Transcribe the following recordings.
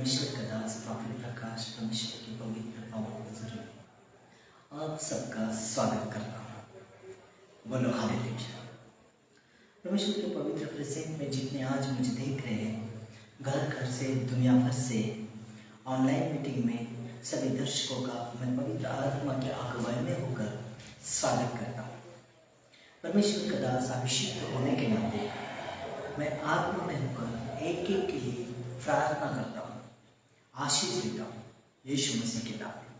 परमेश्वर का दास प्रॉफिट प्रकाश परमेश्वर की पवित्र पावन बुजुर्ग आप सबका स्वागत करता हूँ। बोलो हालेलुया। परमेश्वर के पवित्र प्रेजेंट में जितने आज मुझे देख रहे हैं, घर घर से दुनिया भर से ऑनलाइन मीटिंग में सभी दर्शकों का मैं पवित्र आत्मा के अगुवाई में होकर स्वागत करता हूँ। परमेश्वर का दास अभिषेक होने के नाते मैं आत्मा में होकर एक एक के लिए प्रार्थना करता हूँ, आशीष देता हूँ यीशु मसीह के नाम में।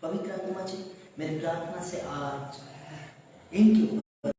पवित्र आत्मा जी, मेरी प्रार्थना से आज इनके ऊपर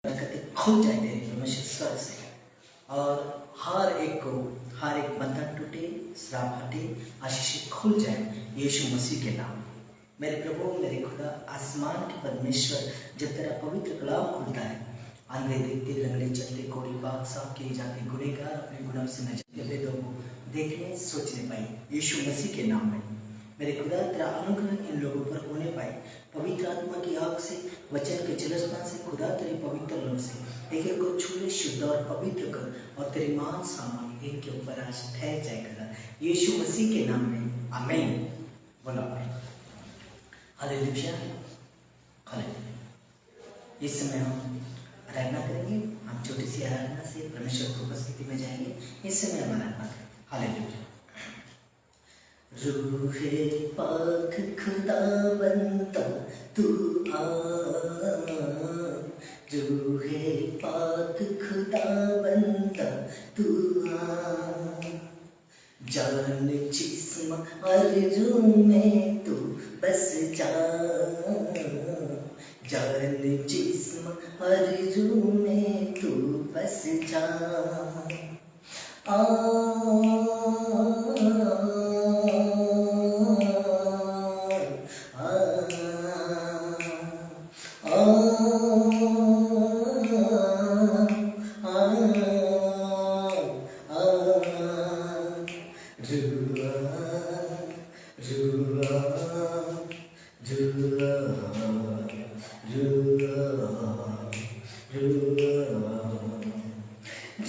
बरकतें खुल जाए मेरे परमेश्वर स्वर्ग से, और हर एक बंधन टूटे, श्राप हटे, आशीष खुल जाए यीशु मसीह के नाम में। मेरे प्रभु, मेरे खुदा, आसमान के परमेश्वर, जब तेरा पवित्र कलाम खुलता है, अंधे देखते, लंगड़े चलते, कोड़ी पाक साफ किए जाते, गुनहगार अपने गुनाहों से नजर देते को देखने सोचने पाए यीशु मसीह के नाम में। मेरे खुदा, तेरा अनुग्रह इन लोगों पर होने पाए। पवित्र आत्मा की आग से, वचन के जलस्था से, खुदा तेरे पवित्र लोग से एक एक को छूले, शुद्ध और पवित्र कर, और तेरे महान सामान एक के ऊपर आज ठहर जाए खुदा यीशु मसीह के नाम में। आमीन। बोलो आमीन। हालेलुया। हालेलुया। इस समय हम आराधना करेंगे। हम छोटी सी आराधना से परमेश्वर की उपस्थिति में जाएंगे। इस समय हम आराधना करें। हालेलुया। रूहे पाक खुदावंद तू आ, रूहे पाक खुदावंद तू आ, जान जिस्म और रूह में तू बस जा, जान जिस्म और रूह में तू बस जा।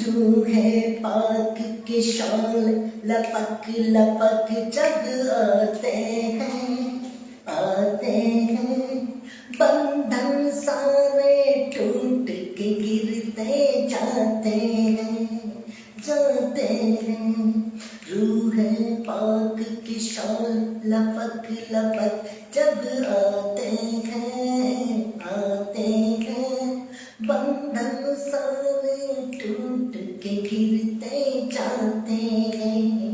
रूहे पाक के शान लपक लपक जग आते हैं, बंधन सारे टूट के गिरते जाते हैं। रूहे पाक की शान लपक लपक जग आते हैं, बंधन सारे टूट के गिरते जाते हैं।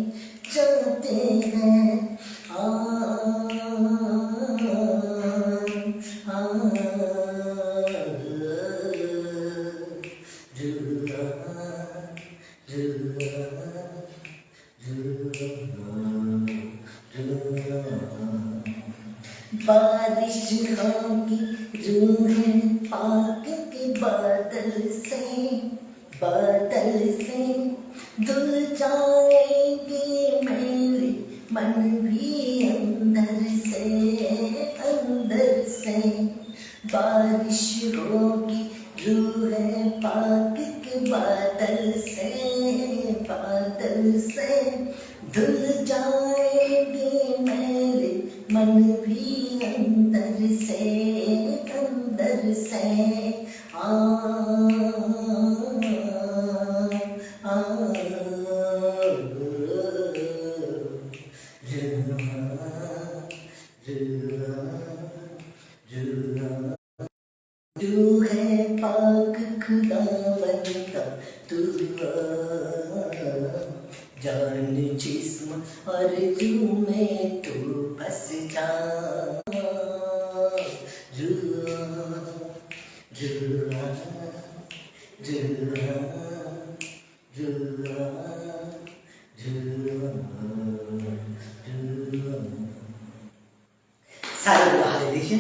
बारिश होगी रूहे पाक के बादल से धुल जाएगी मेरी मन भी अंदर से। बारिश होगी रूहे पाक के बादल से धुल जाएगी मेरे मन भी अंदर से। रूहे पाक खुदावंद तू आ, जान जिस्म और रूह में तू बस जा। सारे बोलो हालेलुया।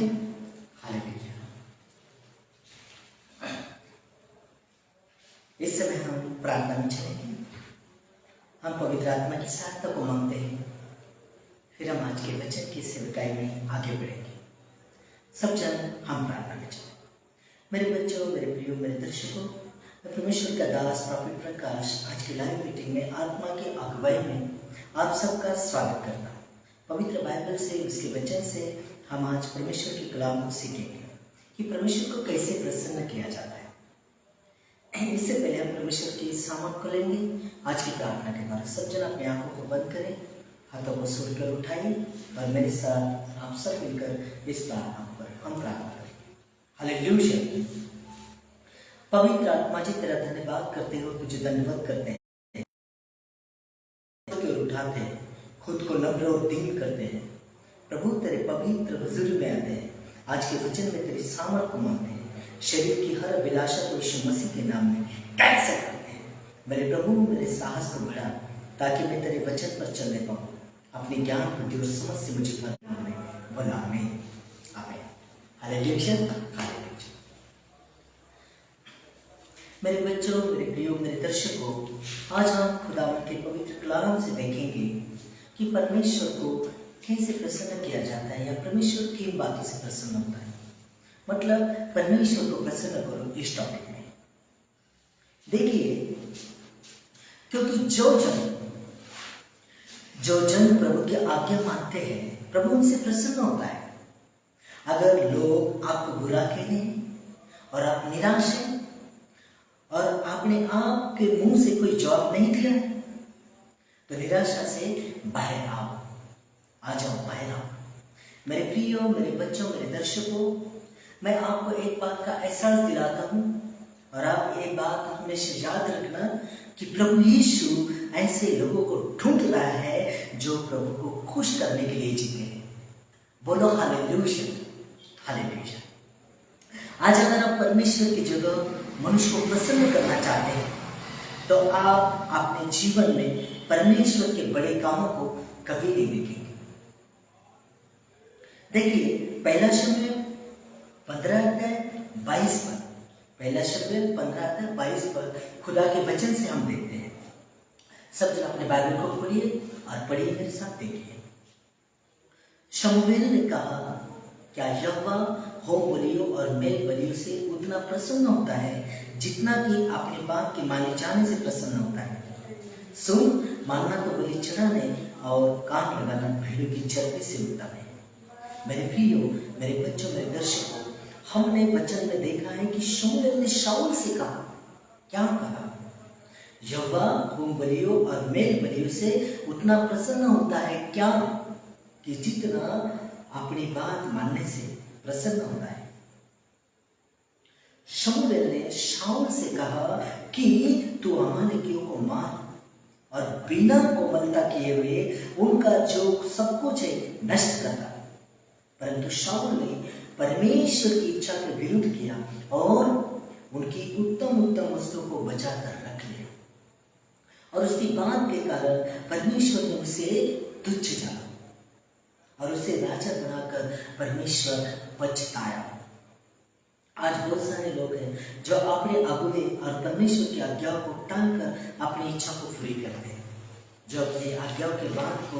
हालेलुया। इस समय हम प्रार्थना में चलेंगे। हम पवित्र आत्मा की सहायता को मांगते हैं, फिर हम आज के वचन की सेवकाई में आगे बढ़ेंगे। सब जन हम प्रार्थना में चलें। मेरे बच्चों, मेरे प्रियो, मेरे दर्शकों, मैं परमेश्वर का दास प्रॉफिट प्रकाश आज की लाइव मीटिंग में आत्मा की अगुवाई में आप सबका स्वागत करता हूँ। पवित्र बाइबल से, उसके वचन से हम आज परमेश्वर के कलाम को सीखेंगे कि परमेश्वर को कैसे प्रसन्न किया जाता है। इससे पहले हम परमेश्वर की सामर्थ को लेंगे। आज की प्रार्थना के द्वारा सब जन अपनी आंखों को बंद करें, हाथों को सुनकर उठाइए और मेरे साथ आप सब मिलकर इस प्रार्थना पर हम प्रार्थना करेंगे। हालेलुया। पवित्र आत्मा जी तेरा धन्यवाद करते हो, तुझे धन्यवाद करते हैं, उठाते हैं, खुद को नम्र और दीन करते हैं। प्रभु तेरे पवित्र हुजूर में आते हैं, आज के वचन में तेरी सामर्थ को मानते हैं, शरीर की हर अभिलाषा को यीशु मसीह के नाम में कैंसल करते हैं। मेरे प्रभु मेरे साहस को बढ़ा ताकि मैं तेरे वचन पर चलने पाऊँ। अपने ज्ञान बुद्धि और समझ से मुझे बोला आमीन। हालेलुया। मेरे बच्चों, मेरे प्रियो, मेरे दर्शकों, आज हम खुदावंद के पवित्र कलाम से देखेंगे कि परमेश्वर को कैसे प्रसन्न किया जाता है या परमेश्वर किन बातों से प्रसन्न होता है। मतलब परमेश्वर को प्रसन्न करो इस टॉपिक में। देखिए, क्योंकि जो जन प्रभु की आज्ञा मानते हैं, प्रभु उनसे प्रसन्न होता है। अगर लोग आपको बुरा कहें और आप निराश हैं और आपने आपके मुंह से कोई जवाब नहीं दिया तो निराशा से बाहर आओ, आ जाओ, बाहर आओ। मेरे प्रियो, मेरे बच्चों, मेरे दर्शकों, मैं आपको एक बात का एहसास दिलाता हूँ और आप ये बात हमेशा याद रखना कि प्रभु यीशु ऐसे लोगों को ढूंढ रहा है जो प्रभु को खुश करने के लिए जीते हैं। बोलो हालेलुया, हालेलुया। आज अगर आप परमेश्वर की जगह मनुष्य को प्रसन्न करना चाहते हैं तो आप अपने जीवन में परमेश्वर के बड़े कामों को कभी नहीं देखेंगे। देखिए, पहला शमूएल 15:22 पर, पहला शमूएल 15:22 पर खुदा के वचन से हम देखते हैं। सब जन अपने बाइबल को खोलिए और पढ़िए, मेरे साथ देखिए। शमूएल ने कहा, क्या यहोवा होम बलियों और मेल बलियों से उतना प्रसन्न होता है जितना कि अपने बात के माने जाने से प्रसन्न होता है। सुन, मानना तो बलि चढ़ाने और कान लगाना भेड़ों की चर्बी से उत्तम है। मेरे प्रियो, मेरे बच्चों, मेरे दर्शकों, हमने वचन में देखा है कि शमूएल ने शाऊल से कहा, क्या कहा? यहोवा होम बलियों और मेल बलियों से उतना प्रसन्न होता है क्या कि जितना अपनी बात मानने से प्रसन्न होता है। शमूएल ने शाऊल से कहा कि तू अमालेकियों को मार और बिना कोमलता किए हुए उनका जो सब कुछ है नष्ट करता। परंतु शाऊल ने परमेश्वर की इच्छा के विरुद्ध किया और उनकी उत्तम उत्तम वस्तुओं को बचा कर रख लिया और उसकी बात के कारण परमेश्वर ने उसे तुच्छ जाना और उसे राजा बनाकर परमेश्वर पछताया। आज बहुत सारे लोग हैं जो अपने अगुवे और परमेश्वर की आज्ञाओं को टालकर अपनी इच्छा को पूरी करते हैं, जो अपनी आज्ञाओं के बात को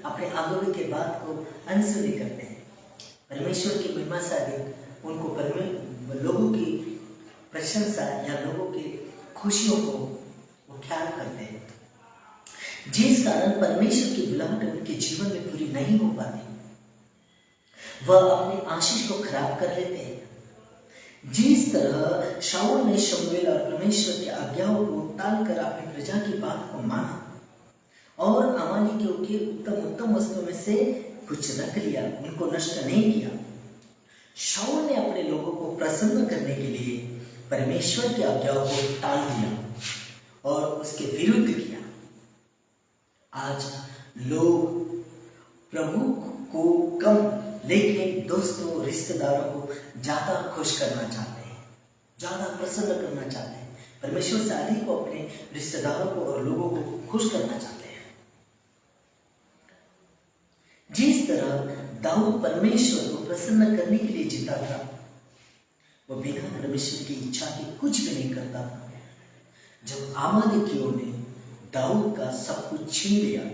अपने अगुवे के बात को अनसुनी करते हैं। परमेश्वर की महिमा से अधिक उनको लोगों की प्रशंसा या लोगों की खुशियों को वो ख्याल करते हैं, जिस कारण परमेश्वर की बुलाहट उनके जीवन में पूरी नहीं हो पाती। वह अपनी आशीष को खराब कर लेते हैं। जिस तरह शाऊल ने शमूएल और परमेश्वर की आज्ञाओं को टालकर अपनी प्रजा की बात को माना और अमालेकियों की उत्तम उत्तम वस्तुओं में से कुछ रख लिया, उनको नष्ट नहीं किया। शाऊल ने अपने लोगों को प्रसन्न करने के लिए परमेश्वर की आज्ञाओं को टाल दिया और उसके विरुद्ध किया। आज लोग प्रभु को कम लेकिन दोस्तों, रिश्तेदारों को ज्यादा खुश करना चाहते हैं, ज्यादा प्रसन्न करना चाहते हैं। परमेश्वर से अधिक को अपने रिश्तेदारों को और लोगों को खुश करना चाहते हैं। जिस तरह दाऊद परमेश्वर को प्रसन्न करने के लिए जीता था, वो बिना परमेश्वर की इच्छा के कुछ भी नहीं करता था। जब अमालेकियों ने दाऊद का सब कुछ छीन लिया,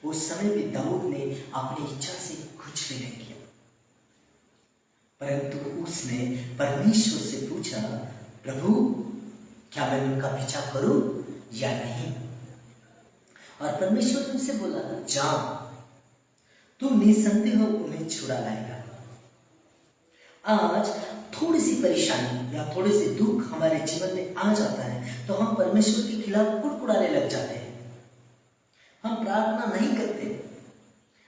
उस समय भी दाऊद ने अपनी इच्छा से कुछ भी नहीं किया, परंतु उसने परमेश्वर से पूछा, प्रभु क्या मैं उनका पीछा करूं या नहीं? और परमेश्वर उनसे बोला, जा, तू निसंदेह उन्हें छुड़ा लाएगा। आज थोड़ी सी परेशानी या थोड़े से दुख हमारे जीवन में आ जाता है तो हम परमेश्वर के खिलाफ कुड़कुड़ाने लग जाते हैं। हम प्रार्थना नहीं करते,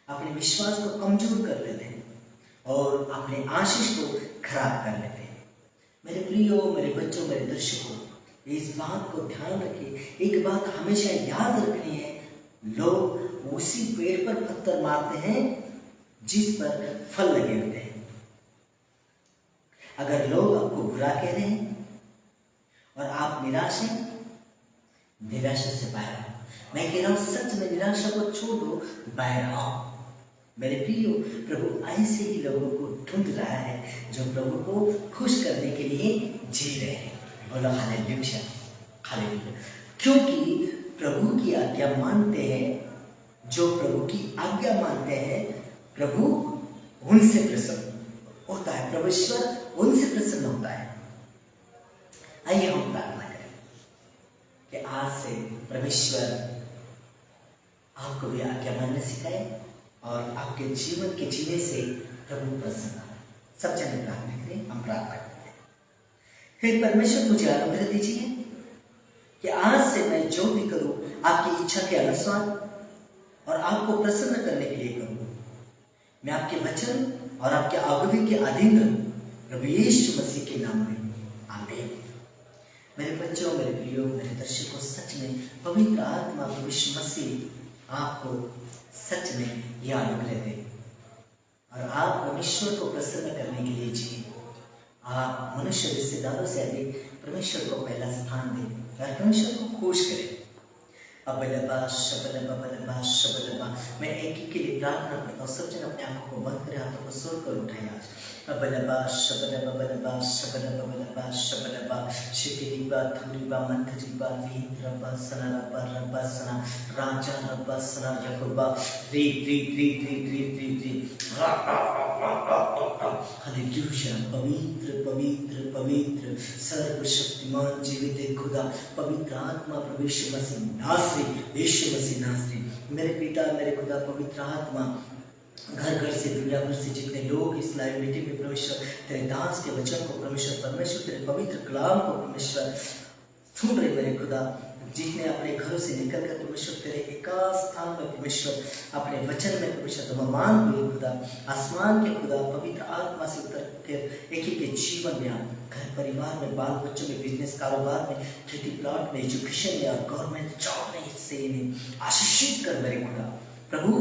अपने विश्वास को कमजोर कर लेते हैं और अपने आशीष को खराब कर लेते हैं। मेरे प्रियो, मेरे बच्चों, मेरे दर्शकों, इस बात को ध्यान रखिए। एक बात हमेशा याद रखनी है, लोग उसी पेड़ पर पत्थर मारते हैं जिस पर फल लगे होते हैं। अगर लोग आपको बुरा कह रहे हैं और आप निराश हैं, निराशा से बाहर आओ। मैं कह रहा हूं, सच में निराशा को छोड़ दो, बाहर आओ। मेरे प्रियो, प्रभु ऐसे ही लोगों को ढूंढ रहा है जो प्रभु को खुश करने के लिए जी रहे हैं। बोलो हालेलुया, हालेलुया। क्योंकि प्रभु की आज्ञा मानते हैं, जो प्रभु की आज्ञा मानते हैं, प्रभु उनसे प्रसन्न होता है, परमेश्वर उनसे प्रसन्न होता है। आइए हम प्रार्थना करें कि आज से परमेश्वर आपको भी आज्ञा मानना सिखाए और आपके जीवन के जीने से प्रभु प्रसन्न हो। सब जने प्रार्थना करें। हम प्रार्थना करते हैं। हे परमेश्वर, मुझे अनुग्रह दीजिए कि आज से मैं जो भी करूं आपकी इच्छा के अनुसार और आपको प्रसन्न करने के लिए करूं। मैं आपके वचन और आपके आज्ञा के अधीन रहूं, प्रभु यीशु मसीह के नाम में, आमीन। मेरे बच्चों, मेरे प्रियो, मेरे दर्शकों, सच में पवित्र आत्मा प्रभु यीशु मसीह आपको सच में यह अनुग्रह दे और आप परमेश्वर को प्रसन्न करने के लिए जिए। आप मनुष्य रिश्तेदारों से अधिक परमेश्वर को पहला स्थान दें और परमेश्वर को खुश करें। अबलबा शबलबा बलबा शबलबा। मैं एक ही के लिए प्रार्थना करता हूँ। सब जन अपने आंखों को बंद करें, हाथों को जोड़ कर उठाएं। आज अबलबा शबलबा बलबा शबलबा बलबा शबलबा शितिरिबा थुरिबा मंथरिबा वीरबा सनरबा रबा सना राजा रबा सना यहोवा री री री री री री री। हालेलुया। पवित्र पवित्र पवित्र सर्वशक्तिमान जीवित खुदा, पवित्र आत्मा प्रभु यीशु मसीह नासरी, यीशु मसीह नासरी, मेरे पिता, मेरे खुदा, पवित्र आत्मा घर घर से, दुनिया भर से जितने लोग इस लाइव मीटिंग में परमेश्वर तेरे दास के वचन को, परमेश्वर तेरे पवित्र कलाम को परमेश्वर सुन रहे, मेरे खुदा, जितने अपने घरों से निकलकर परमेश्वर तेरे एकांत स्थान में परमेश्वर अपने वचन में परमेश्वर धमामान हुए खुदा, आसमान के खुदा, पवित्र आत्मा से उतर कर एक के जीवन में, घर परिवार में, बाल बच्चों में, बिजनेस कारोबार में, खेती प्लॉट में, एजुकेशन में और गवर्नमेंट जॉब में हिस्से में आशीषित कर मेरे खुदा। प्रभु,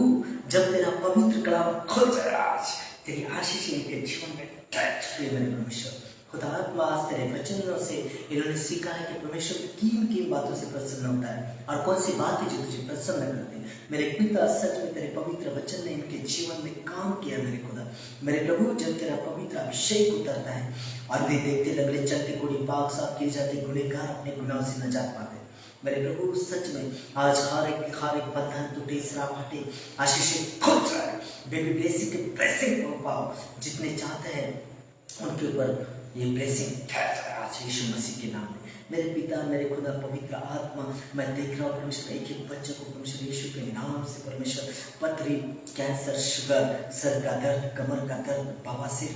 जब तेरा पवित्र कलाम खुल जाए आज, तेरी आशीष इनके जीवन में टच हुए मेरे परमेश्वर खुदा। आत्मा आज तेरे वचनों से इन्होंने सीखा है कि परमेश्वर किन बातों से प्रसन्न होता है और कौन सी बातें जो तुझे प्रसन्न करती है। मेरे पिता, सच में तेरे पवित्र वचन ने इनके जीवन में काम किया मेरे खुदा। मेरे प्रभु, जब तेरा पवित्र अभिषेक उतरता है और वे देखते लगले चलते कोड़ी पाक साफ किए जाते, गुनहगार अपने गुनाहों से नजात पाते। मेरे प्रभु, सच में आज हर एक बंधन टूटे, श्राप हटे, आशीष खुल जाए, बेबी ब्लेसिंग के ब्लेसिंग हो पाओ। जितने चाहते हैं उनके ऊपर ये ब्लेसिंग ठहर जाए आज यीशु मसीह के नाम में। मेरे पिता, मेरे खुदा, पवित्र आत्मा, मैं देख रहा हूँ परमेश्वर एक एक बच्चे को परमेश्वर यीशु के नाम से परमेश्वर पथरी, कैंसर, शुगर, सर का दर्द, कमर का दर्द, बवासीर,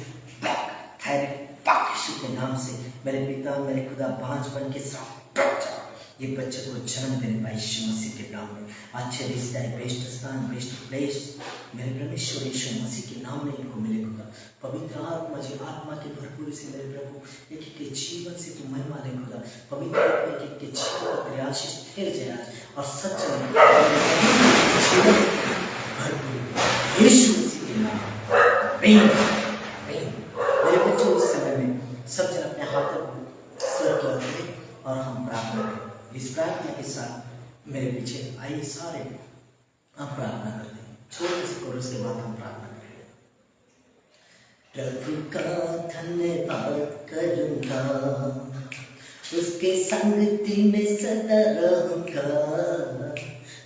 थायराइड, यीशु के नाम से मेरे पिता, मेरे खुदा, बांझपन के साथ ये बच्चे को जन्म देने पाए यीशु मसीह के नाम में। अच्छे रिश्ते, बेस्ट स्थान, बेस्ट प्लेस मेरे परमेश्वर यीशु मसीह के नाम में इनको मिलेगा। पवित्र आत्मा जी, आत्मा की भरपूरी से मेरे प्रभु एक के जीवन से तू महिमा ले खुदा। पवित्र आत्मा एक के जीवन तेरे आशीष ठहर जाए आज और सच में भरपूर यीशु मसीह के नाम में। मेरे बच्चों, इस समय में सब जन अपने हाथों को सर पर रखें और हम प्रार्थना करें। इस प्रार्थना के साथ मेरे पीछे आइए सारे हम प्रार्थना करते हैं। छोटे से कोरस के बाद हम प्रार्थना करेंगे। प्रभु का धन्यवाद करूंगा, उसके संगति में सदा रहूंगा,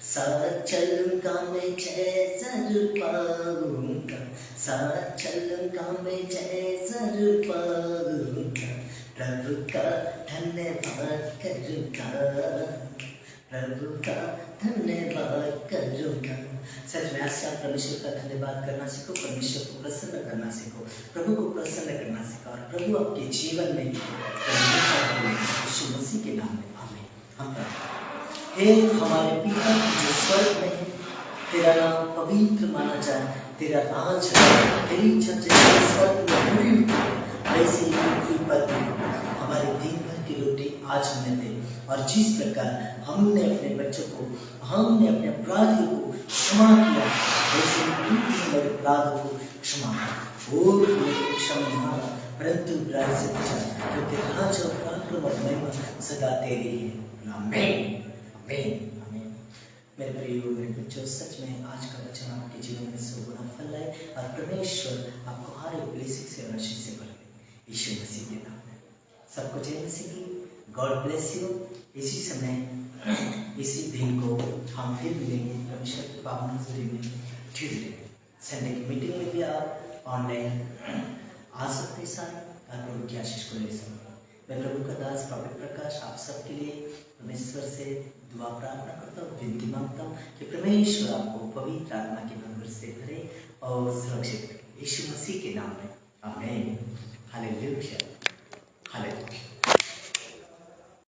साथ चलूंगा मैं जय जरूर पाऊंगा, साथ चलूंगा मैं जय जरूर पाऊंगा। प्रभु का धन्यवाद करूँगा, प्रभु का धन्यवाद करूँगा। सच में आज से आप परमेश्वर का धन्यवाद करना सीखो, परमेश्वर को प्रसन्न करना सीखो, प्रभु को प्रसन्न करना सीखो, और प्रभु आपके जीवन में यीशु मसीह के नाम में आमीन। हम हे हमारे पिता जो स्वर्ग में है, तेरा नाम पवित्र माना जाए, तेरा राज है, तेरी इच्छा जैसे स्वर्ग में पूरी होती है वैसे ही पृथ्वी पर भी हमारे दिन भर की रोटी आज हमें दे, और जिस प्रकार हमने अपने बच्चों को, हमने अपने अपराधियों को क्षमा किया वैसे ही हमारे अपराधों को क्षमा कर, और हमें क्षमा परंतु बुराई से बचा, क्योंकि राज और पराक्रम और महिमा सदा तेरी है। आमीन आमीन आमीन। मेरे प्रियो, मेरे बच्चों, सच में आज का वचन आपके जीवन में 100 गुना फल लाए और परमेश्वर आपको हर एक ब्लेसिंग से और आशीष से भर दे, यीशु मसीह के नाम में। सबको जय मसीह की। God bless you. इसी समय इसी दिन को हम फिर मिलेंगे परमेश्वर के पावन हज़ूरी में ट्यूजडे। संडे की मीटिंग में भी आप ऑनलाइन आ सकते साथ और प्रभु की आशीष को ले सकते। मैं प्रभु का दास प्रॉफिट प्रकाश आप सबके लिए परमेश्वर से दुआ प्रार्थना करता हूँ, विनती मांगता हूँ कि परमेश्वर आपको पवित्र आत्मा के नंबर से भरे और सुरक्षित करे, यीशु मसीह के नाम में आमीन। Hallelujah hallelujah.